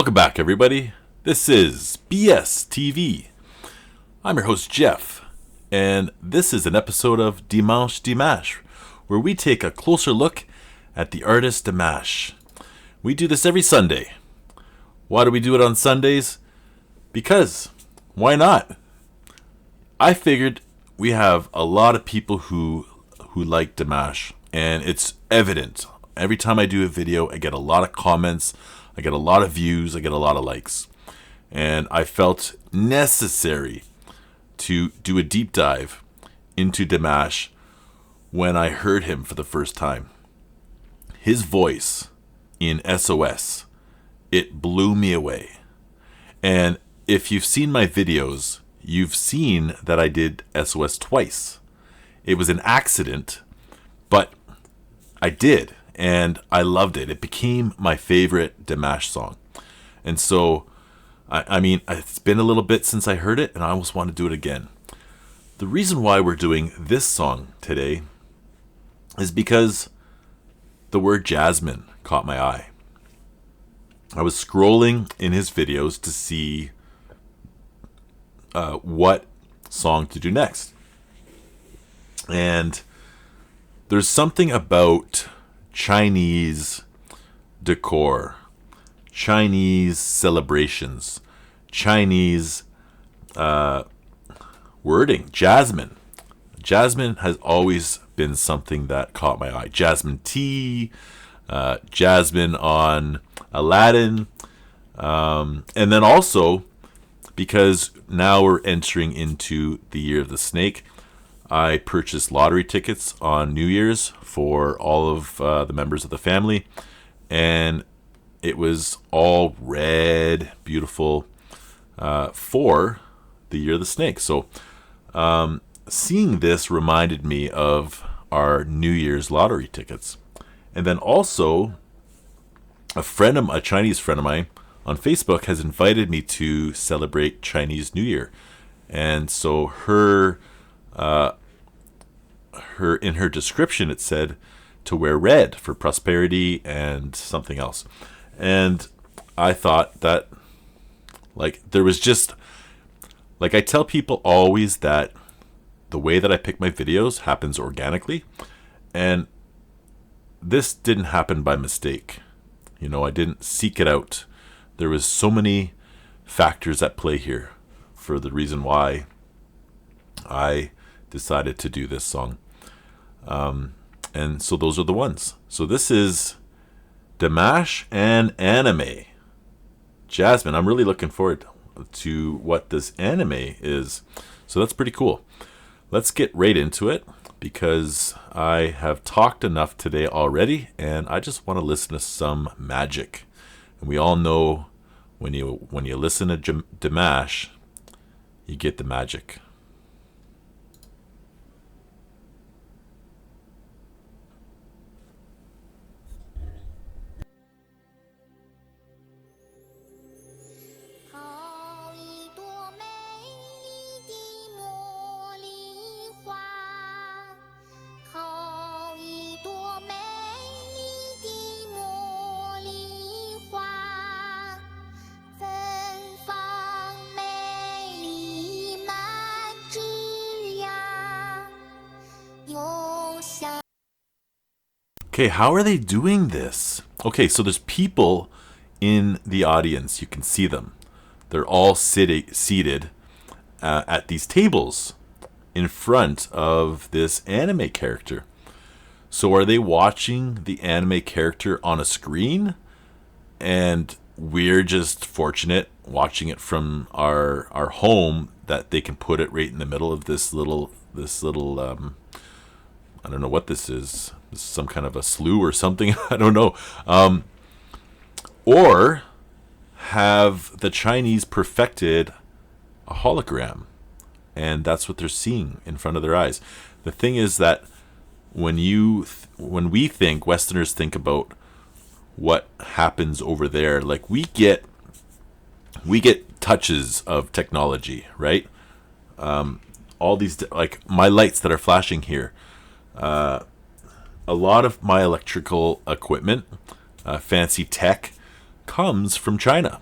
Welcome back, everybody. This is BS TV. I'm your host, Jeff, and this is an episode of Dimash, where we take a closer look at the artist Dimash. We do this every Sunday. Why do we do it on Sundays? Because, why not? I figured we have a lot of people who like Dimash, and it's evident. Every time I do a video, I get a lot of comments, I get a lot of views, I get a lot of likes. And I felt necessary to do a deep dive into Dimash when I heard him for the first time. His voice in SOS, it blew me away. And if you've seen my videos, you've seen that I did SOS twice. It was an accident, but I did. And I loved it. It became my favorite Dimash song. And so, I mean, it's been a little bit since I heard it, and I almost want to do it again. The reason why we're doing this song today is because the word Jasmine caught my eye. I was scrolling in his videos to see what song to do next. And there's something about Chinese decor, Chinese celebrations, Chinese wording. Jasmine has always been something that caught my eye. Jasmine tea, Jasmine on Aladdin, and then also because now we're entering into the year of the snake, I purchased lottery tickets on New Year's for all of the members of the family, and it was all red, beautiful, for the year of the snake. So seeing this reminded me of our New Year's lottery tickets. And then also a Chinese friend of mine on Facebook has invited me to celebrate Chinese New Year. And so her in her description it said to wear red for prosperity and something else. And I thought that, like, there was just, like, I tell people always that the way that I pick my videos happens organically, and this didn't happen by mistake. You know, I didn't seek it out. There was so many factors at play here for the reason why I decided to do this song. And so those are the ones. So this is Dimash Anime. Jasmine, I'm really looking forward to what this anime is. So that's pretty cool. Let's get right into it because I have talked enough today already and I just want to listen to some magic. And we all know when you listen to Dimash, you get the magic. Okay, how are they doing this? Okay, so there's people in the audience. You can see them. They're all seated at these tables in front of this anime character. So are they watching the anime character on a screen? And we're just fortunate watching it from our home that they can put it right in the middle of this little I don't know what this is. This is some kind of a slough or something. I don't know. Or have the Chinese perfected a hologram, and that's what they're seeing in front of their eyes. The thing is that when we think, Westerners think about what happens over there, like we get touches of technology, right? All these, like my lights that are flashing here. A lot of my electrical equipment, fancy tech, comes from China.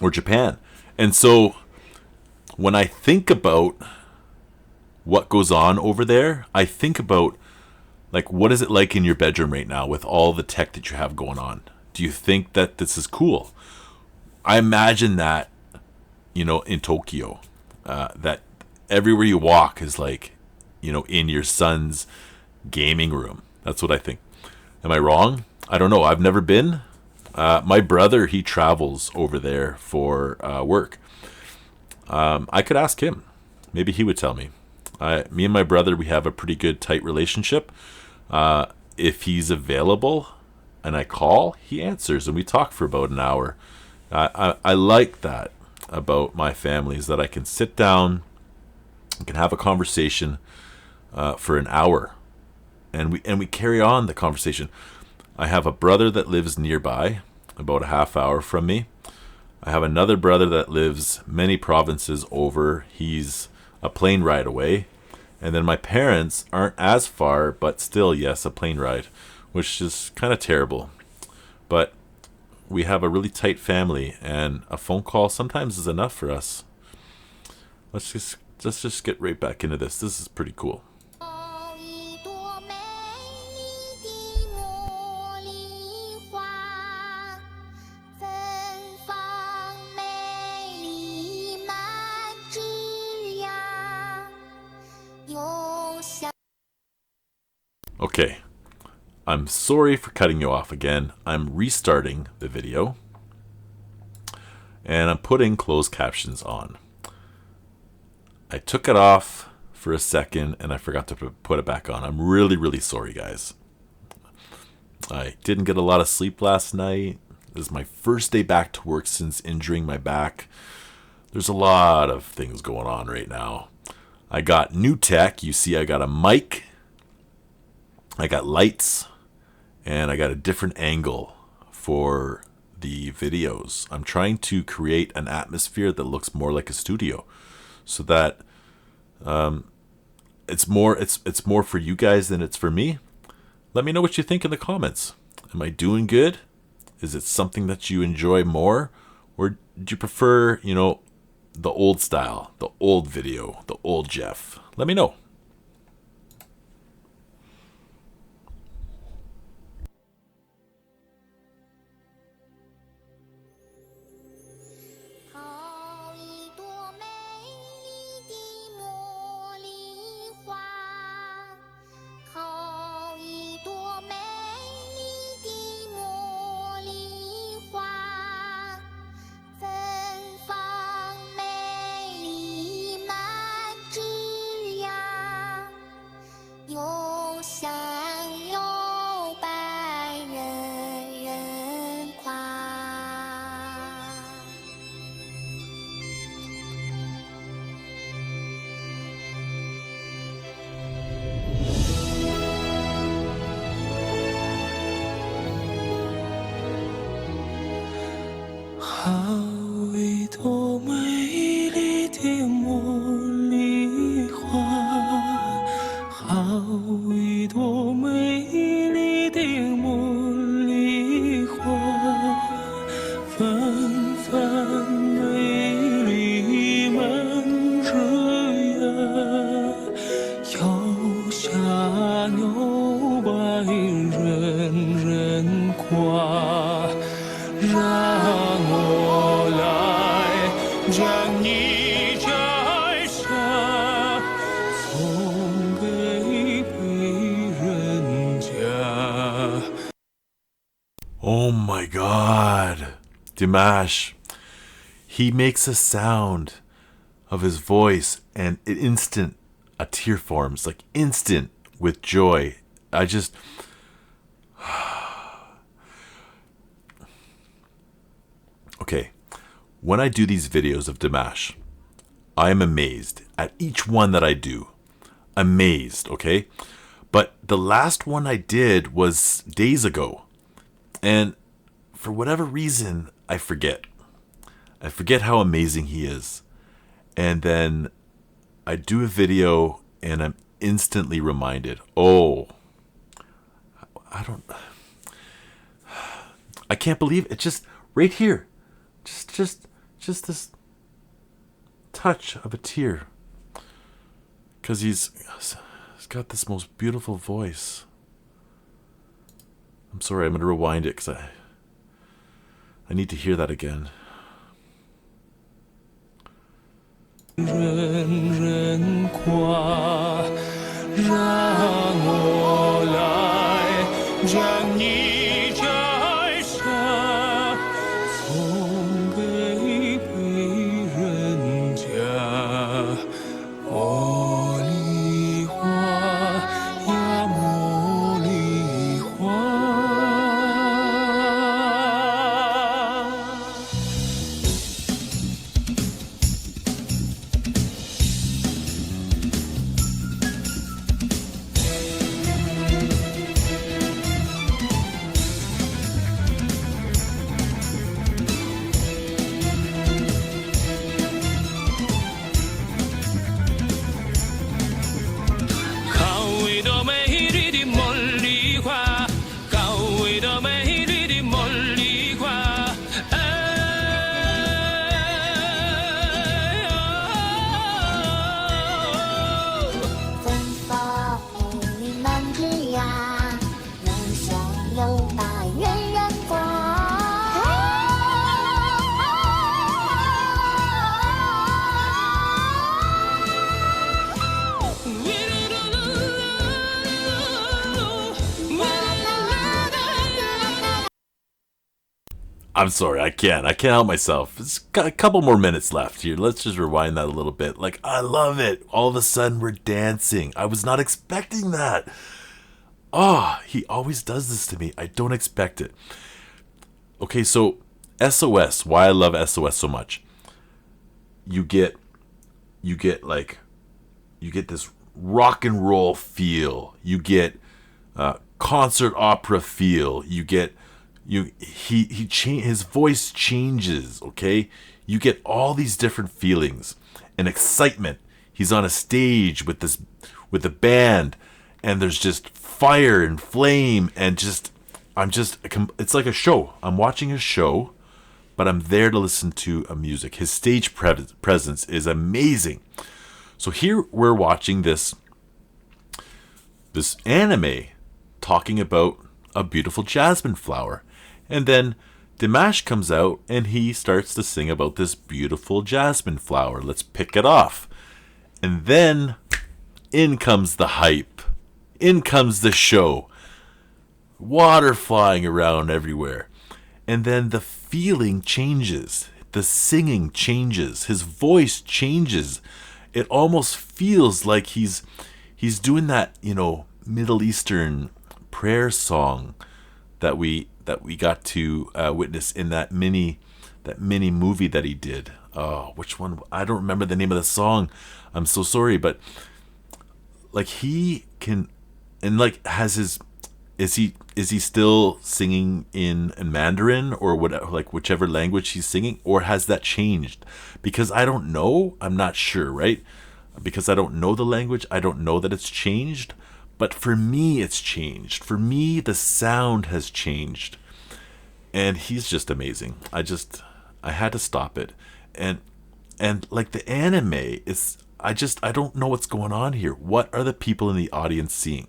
or Japan. And so when I think about what goes on over there, I think about, like, what is it like in your bedroom right now with all the tech that you have going on? Do you think that this is cool? I imagine that, in Tokyo, that everywhere you walk is like, in your son's gaming room. That's what I think. Am I wrong? I don't know. I've never been. My brother, he travels over there for work. I could ask him. Maybe he would tell me. Me and my brother, we have a pretty good, tight relationship. If he's available and I call, he answers, and we talk for about an hour. I like that about my family, is that I can sit down, I can have a conversation for an hour, and we carry on the conversation. I have a brother that lives nearby, about a half hour from me. I have another brother that lives many provinces over. He's a plane ride away. And then my parents aren't as far, but still, yes, a plane ride, which is kind of terrible. But we have a really tight family, and a phone call sometimes is enough for us. Let's just get right back into this. This is pretty cool. Okay, I'm sorry for cutting you off again. I'm restarting the video, and I'm putting closed captions on. I took it off for a second, and I forgot to put it back on. I'm really, really sorry, guys. I didn't get a lot of sleep last night. This is my first day back to work since injuring my back. There's a lot of things going on right now. I got new tech. You see, I got a mic, I got lights, and I got a different angle for the videos. I'm trying to create an atmosphere that looks more like a studio, so that it's more for you guys than it's for me. Let me know what you think in the comments. Am I doing good? Is it something that you enjoy more, or do you prefer, the old style, the old video, the old Jeff? Let me know. Oh my God, Dimash. He makes a sound of his voice, and a tear forms, like instant, with joy. Okay, when I do these videos of Dimash, I am amazed at each one that I do. Amazed, okay? But the last one I did was days ago. And for whatever reason, I forget. I forget how amazing he is. And then I do a video and I'm instantly reminded, oh, I can't believe it. Just right here. Just just this touch of a tear. Because he's got this most beautiful voice. I'm sorry, I'm going to rewind it because I need to hear that again. 人人夸，让我来将你摘下，送给别人家。茉莉花呀，茉莉花。 I'm sorry, I can't help myself. It's got a couple more minutes left here. Let's just rewind that a little bit. Like, I love it. All of a sudden, we're dancing. I was not expecting that. Oh, he always does this to me. I don't expect it. Okay, so SOS. Why I love SOS so much. You get this rock and roll feel. You get concert opera feel. You get his voice changes. Okay, you get all these different feelings and excitement. He's on a stage with the band, and there's just fire and flame, and it's like a show. I'm watching a show, but I'm there to listen to a music. His stage presence is amazing. So here we're watching this anime talking about a beautiful jasmine flower. And then Dimash comes out and he starts to sing about this beautiful jasmine flower. Let's pick it off. And then in comes the hype. In comes the show. Water flying around everywhere. And then the feeling changes. The singing changes. His voice changes. It almost feels like he's doing that, Middle Eastern prayer song that we got to witness in that mini movie that he did. Oh, which one? I don't remember the name of the song. I'm so sorry, but like he can, and like has his, is he still singing in Mandarin or what, like whichever language he's singing, or has that changed? Because I don't know. I'm not sure, right? Because I don't know the language. I don't know that it's changed. But for me, it's changed. For me, the sound has changed. And he's just amazing. I had to stop it. And like the anime is, I don't know what's going on here. What are the people in the audience seeing?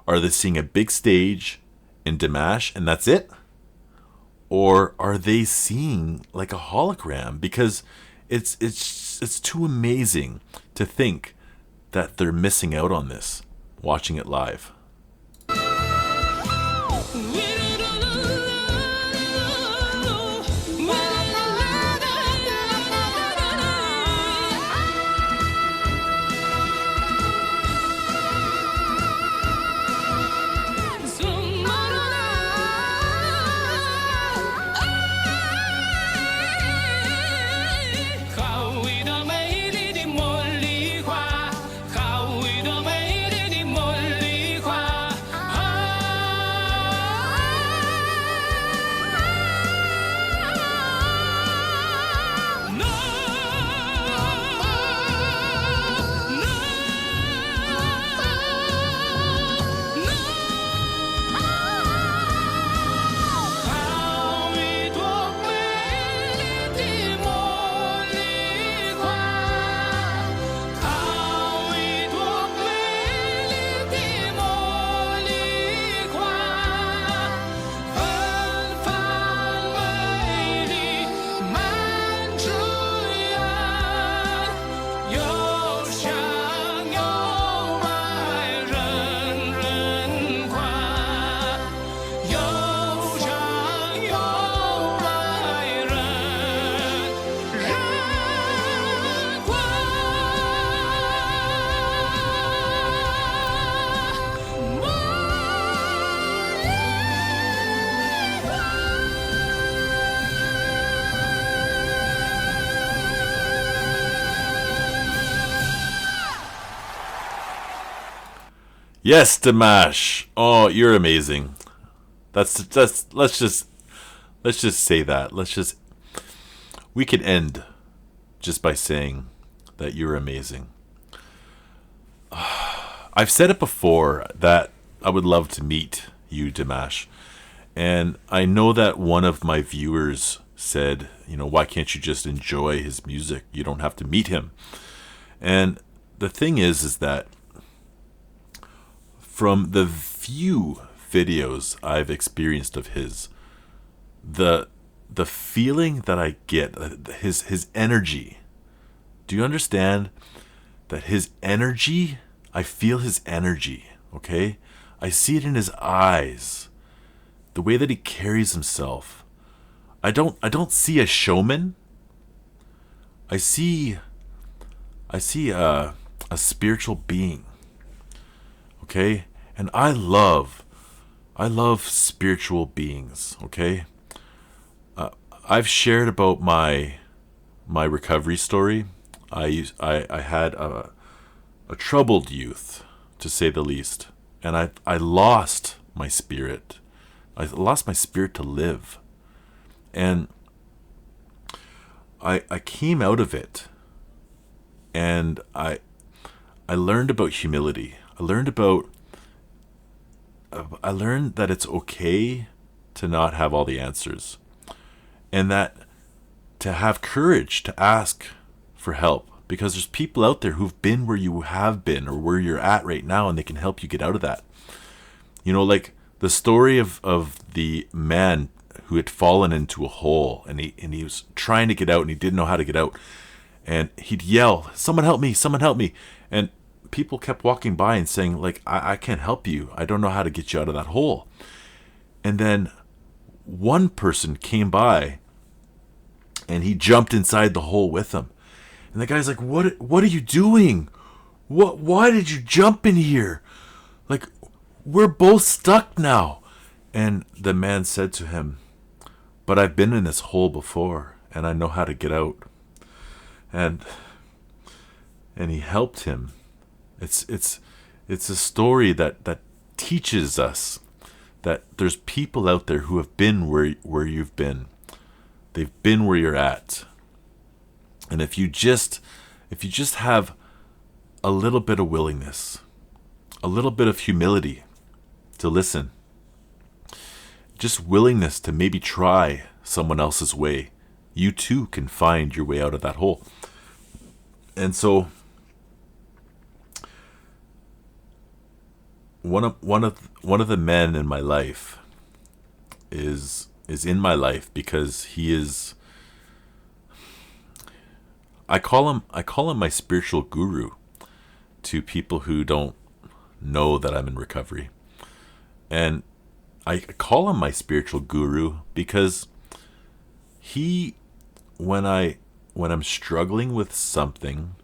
Are they seeing a big stage in Dimash and that's it? Or are they seeing like a hologram? Because it's too amazing to think that they're missing out on this, watching it live. Yes, Dimash. Oh, you're amazing. That's let's just say that. We could end just by saying that you're amazing. I've said it before that I would love to meet you, Dimash. And I know that one of my viewers said, why can't you just enjoy his music? You don't have to meet him. And the thing is that from the few videos I've experienced of his, the feeling that I get, his energy. Do you understand that his energy? I feel his energy. Okay, I see it in his eyes, the way that he carries himself. I don't see a showman. I see a spiritual being. Okay, and I love spiritual beings. Okay, I've shared about my recovery story. I had a troubled youth, to say the least, and I lost my spirit. I lost my spirit to live, and I came out of it, and I learned about humility. I learned that it's okay to not have all the answers, and that to have courage to ask for help, because there's people out there who've been where you have been or where you're at right now, and they can help you get out of that. Like the story of the man who had fallen into a hole, and he was trying to get out, and he didn't know how to get out, and he'd yell, "Someone help me! Someone help me!" And people kept walking by and saying, like, I can't help you. I don't know how to get you out of that hole. And then one person came by, and he jumped inside the hole with him. And the guy's like, what are you doing? Why did you jump in here? Like, we're both stuck now. And the man said to him, but I've been in this hole before, and I know how to get out. And he helped him. It's a story that teaches us that there's people out there who have been where you've been. They've been where you're at. And if you just have a little bit of willingness, a little bit of humility to listen, just willingness to maybe try someone else's way, you too can find your way out of that hole. And so one of the men in my life is in my life because he is, I call him my spiritual guru to people who don't know that I'm in recovery. And I call him my spiritual guru because when I'm struggling with something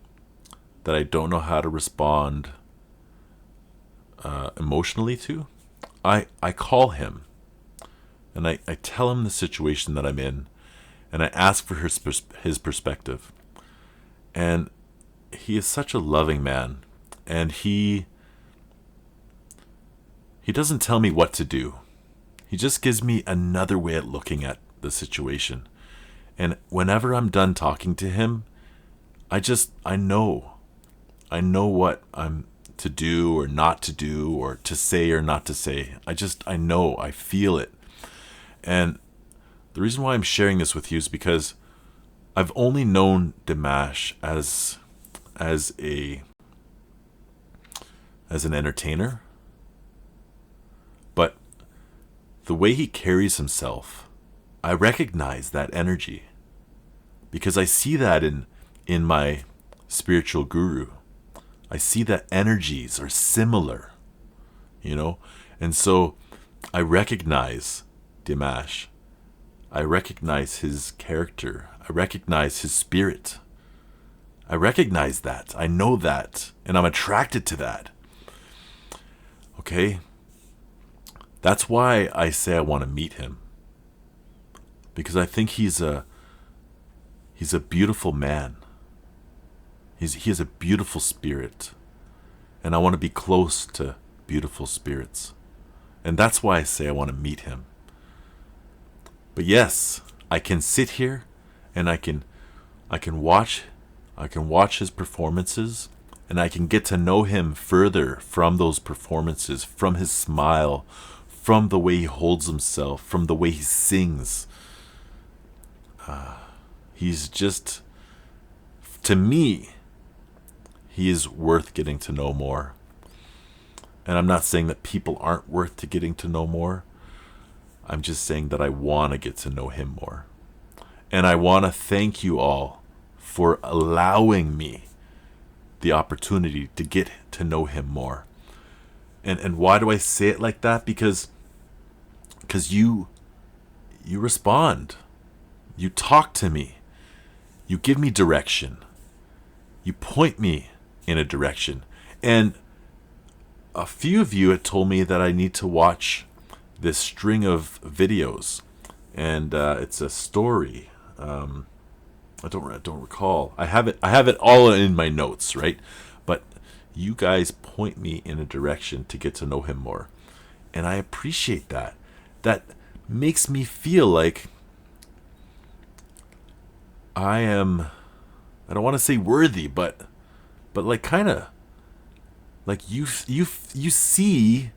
that I don't know how to respond emotionally to, I call him and I tell him the situation that I'm in, and I ask for his perspective. And he is such a loving man, and he doesn't tell me what to do. He just gives me another way at looking at the situation. And whenever I'm done talking to him, I know what I'm to do or not to do, or to say or not to say. I know, I feel it. And the reason why I'm sharing this with you is because I've only known Dimash as an entertainer, but the way he carries himself, I recognize that energy because I see that in my spiritual guru. I see that energies are similar, and so I recognize Dimash. I recognize his character. I recognize his spirit. I recognize that. I know that. And I'm attracted to that. Okay? That's why I say I want to meet him. Because I think he's a beautiful man. He has a beautiful spirit. And I want to be close to beautiful spirits. And that's why I say I want to meet him. But yes, I can sit here and I can watch his performances, and I can get to know him further from those performances, from his smile, from the way he holds himself, from the way he sings. He's just, to me, he is worth getting to know more. And I'm not saying that people aren't worth getting to know more. I'm just saying that I want to get to know him more. And I want to thank you all for allowing me the opportunity to get to know him more. And why do I say it like that? Because you respond. You talk to me. You give me direction. You point me in a direction. And a few of you had told me that I need to watch this string of videos. And it's a story. I don't recall. I have it all in my notes, right? But you guys point me in a direction to get to know him more. And I appreciate that. That makes me feel like I don't want to say worthy, but like kind of like you see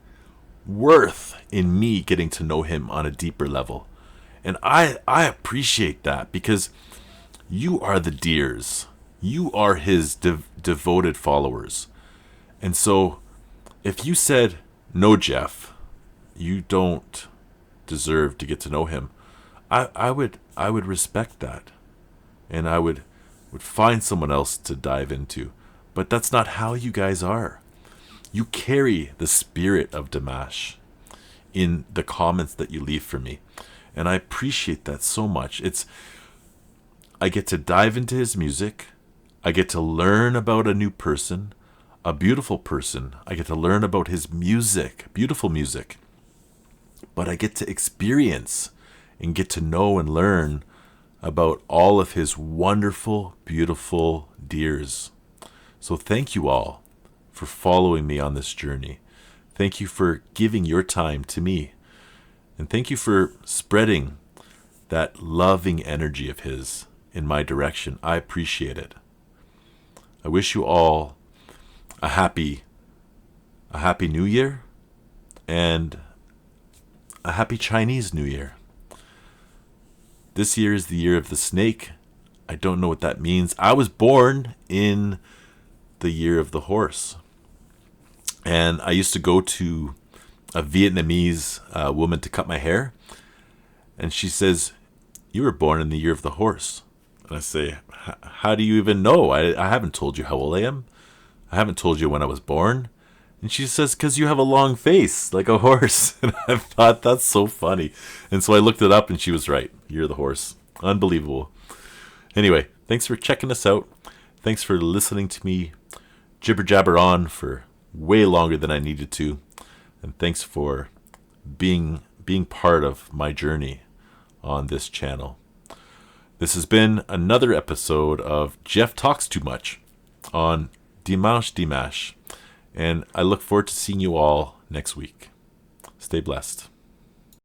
worth in me getting to know him on a deeper level. And I appreciate that, because you are the deers. You are his devoted followers. And so if you said, no, Jeff, you don't deserve to get to know him, I would respect that. And I would find someone else to dive into. But that's not how you guys are. You carry the spirit of Dimash in the comments that you leave for me. And I appreciate that so much. I get to dive into his music. I get to learn about a new person, a beautiful person. I get to learn about his music, beautiful music. But I get to experience and get to know and learn about all of his wonderful, beautiful deers. So thank you all for following me on this journey. Thank you for giving your time to me. And thank you for spreading that loving energy of his in my direction. I appreciate it. I wish you all a happy New Year and a happy Chinese New Year. This year is the year of the snake. I don't know what that means. I was born in the year of the horse. And I used to go to a Vietnamese woman to cut my hair. And she says, you were born in the year of the horse. And I say, how do you even know? I haven't told you how old I am. I haven't told you when I was born. And she says, because you have a long face, like a horse. And I thought, that's so funny. And so I looked it up, and she was right. You're the horse. Unbelievable. Anyway, thanks for checking us out. Thanks for listening to me jibber jabber on for way longer than I needed to. And thanks for being part of my journey on this channel. This has been another episode of Jeff Talks Too Much on Dimash. And I look forward to seeing you all next week. Stay blessed.